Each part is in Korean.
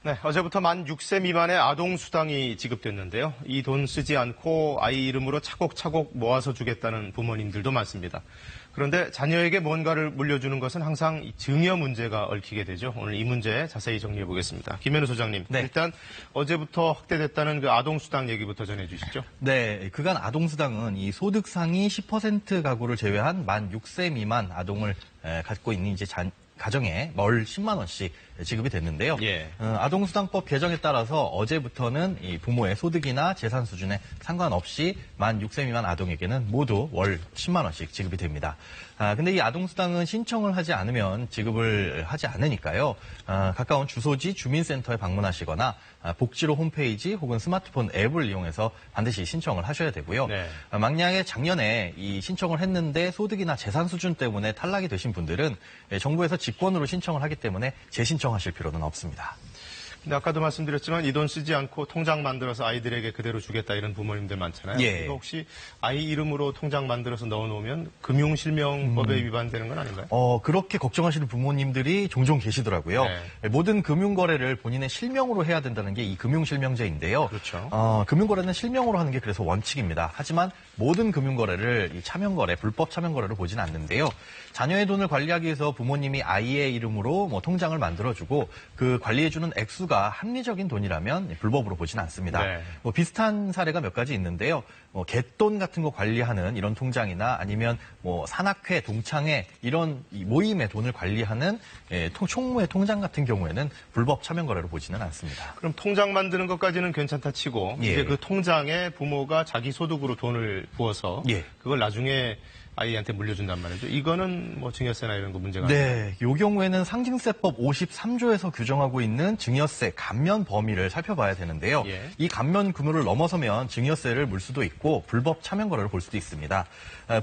네, 어제부터 만 6세 미만의 아동수당이 지급됐는데요. 이 돈 쓰지 않고 아이 이름으로 차곡차곡 모아서 주겠다는 부모님들도 많습니다. 그런데 자녀에게 뭔가를 물려주는 것은 항상 증여 문제가 얽히게 되죠. 오늘 이 문제 자세히 정리해 보겠습니다. 김현우 소장님, 네. 일단 어제부터 확대됐다는 그 아동수당 얘기부터 전해주시죠. 네, 그간 아동수당은 이 소득 상위 10% 가구를 제외한 만 6세 미만 아동을 갖고 있는 이제 가정에 월 10만 원씩 지급이 됐는데요. 예. 아동수당법 개정에 따라서 어제부터는 이 부모의 소득이나 재산 수준에 상관없이 만 6세 미만 아동에게는 모두 월 10만 원씩 지급이 됩니다. 근데 이 아동수당은 신청을 하지 않으면 지급을 하지 않으니까요. 가까운 주소지 주민센터에 방문하시거나 복지로 홈페이지 혹은 스마트폰 앱을 이용해서 반드시 신청을 하셔야 되고요. 네. 만약에 작년에 이 신청을 했는데 소득이나 재산 수준 때문에 탈락이 되신 분들은 정부에서 직권으로 신청을 하기 때문에 재신청하실 필요는 없습니다. 근데 아까도 말씀드렸지만 이 돈 쓰지 않고 통장 만들어서 아이들에게 그대로 주겠다 이런 부모님들 많잖아요. 예. 이거 혹시 아이 이름으로 통장 만들어서 넣어놓으면 금융실명법에 위반되는 건 아닌가요? 그렇게 걱정하시는 부모님들이 종종 계시더라고요. 네. 모든 금융거래를 본인의 실명으로 해야 된다는 게 이 금융실명제인데요. 그렇죠. 금융거래는 실명으로 하는 게 그래서 원칙입니다. 하지만 모든 금융거래를 이 차명거래, 불법 차명거래로 보지는 않는데요. 자녀의 돈을 관리하기 위해서 부모님이 아이의 이름으로 통장을 만들어주고 그 관리해주는 액수가 합리적인 돈이라면 불법으로 보지는 않습니다. 네. 비슷한 사례가 몇 가지 있는데요. 갯돈 같은 거 관리하는 이런 통장이나 아니면 산악회, 동창회 이런 모임의 돈을 관리하는 총무회 통장 같은 경우에는 불법 차명 거래로 보지는 않습니다. 그럼 통장 만드는 것까지는 괜찮다 치고 예. 이제 그 통장에 부모가 자기 소득으로 돈을 부어서 예. 그걸 나중에 아이한테 물려준단 말이죠. 이거는 증여세나 이런 거 문제가 네, 이 경우에는 상징세법 53조에서 규정하고 있는 증여세 감면 범위를 살펴봐야 되는데요. 예. 이 감면 규모를 넘어서면 증여세를 물 수도 있고 불법 차명 거래를 볼 수도 있습니다.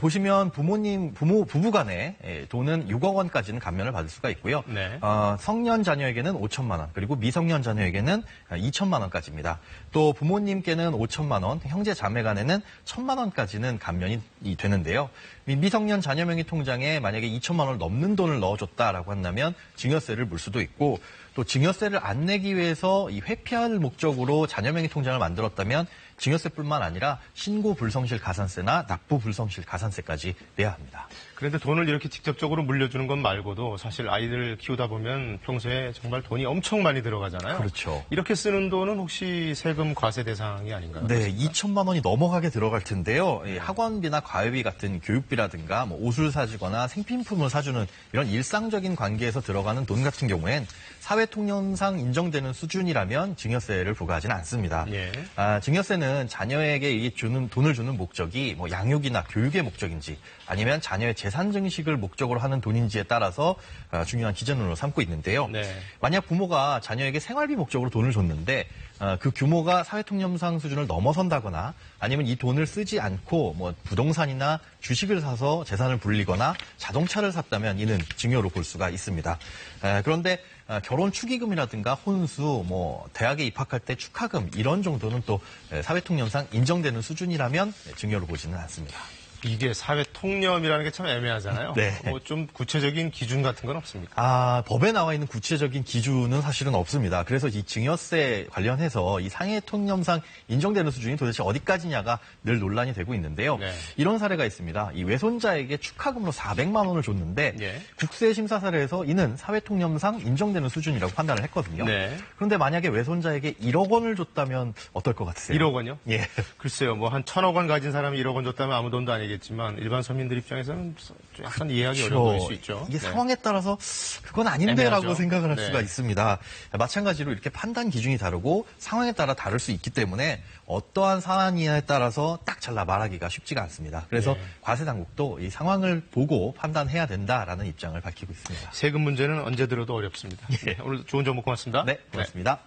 보시면 부부 간에 돈은 6억 원까지는 감면을 받을 수가 있고요. 네. 성년 자녀에게는 5천만 원, 그리고 미성년 자녀에게는 2천만 원까지입니다. 또 부모님께는 5천만 원, 형제 자매 간에는 1천만 원까지는 감면이 되는데요. 미성년 자녀 명의 통장에 만약에 2천만 원을 넘는 돈을 넣어줬다라고 한다면 증여세를 물 수도 있고 또 증여세를 안 내기 위해서 이 회피할 목적으로 자녀 명의 통장을 만들었다면 증여세뿐만 아니라 신고 불성실 가산세나 납부 불성실 가산세까지 내야 합니다. 그런데 돈을 이렇게 직접적으로 물려주는 것 말고도 사실 아이들 키우다 보면 평소에 정말 돈이 엄청 많이 들어가잖아요. 그렇죠. 이렇게 쓰는 돈은 혹시 세금 과세 대상이 아닌가요? 네, 2천만 원이 넘어가게 들어갈 텐데요. 학원비나 과외비 같은 교육비라든가 옷을 사주거나 생필품을 사주는 이런 일상적인 관계에서 들어가는 돈 같은 경우엔 사회통념상 인정되는 수준이라면 증여세를 부과하지는 않습니다. 예. 증여세는 자녀에게 돈을 주는 목적이 양육이나 교육의 목적인지 아니면 자녀의 재산 증식을 목적으로 하는 돈인지에 따라서 중요한 기준으로 삼고 있는데요. 네. 만약 부모가 자녀에게 생활비 목적으로 돈을 줬는데 그 규모가 사회통념상 수준을 넘어선다거나 아니면 이 돈을 쓰지 않고 부동산이나 주식을 사서 재산을 불리거나 자동차를 샀다면 이는 증여로 볼 수가 있습니다. 그런데 결혼 축의금이라든가 혼수, 대학에 입학할 때 축하금 이런 정도는 또 사회통념상 인정되는 수준이라면 증여로 보지는 않습니다. 이게 사회통념이라는 게 참 애매하잖아요. 네. 좀 구체적인 기준 같은 건 없습니까? 법에 나와 있는 구체적인 기준은 사실은 없습니다. 그래서 이 증여세 관련해서 이 상해통념상 인정되는 수준이 도대체 어디까지냐가 늘 논란이 되고 있는데요. 네. 이런 사례가 있습니다. 이 외손자에게 축하금으로 400만 원을 줬는데 예. 국세심사사례에서 이는 사회통념상 인정되는 수준이라고 판단을 했거든요. 네. 그런데 만약에 외손자에게 1억 원을 줬다면 어떨 것 같으세요? 1억 원요? 예. 글쎄요, 한 1,000억 원 가진 사람이 1억 원 줬다면 아무 돈도 아니겠지만 일반 서민들 입장에서는 약간 이해하기 어려워 보일 수 있죠. 이게 네. 상황에 따라서 그건 아닌데라고 애매하죠. 생각을 할 네. 수가 있습니다. 마찬가지로 이렇게 판단 기준이 다르고 상황에 따라 다를 수 있기 때문에 어떠한 사안이냐에 따라서 딱 잘라 말하기가 쉽지가 않습니다. 그래서 네. 과세 당국도 이 상황을 보고 판단해야 된다라는 입장을 밝히고 있습니다. 세금 문제는 언제 들어도 어렵습니다. 예. 오늘 좋은 정보 고맙습니다. 네, 고맙습니다.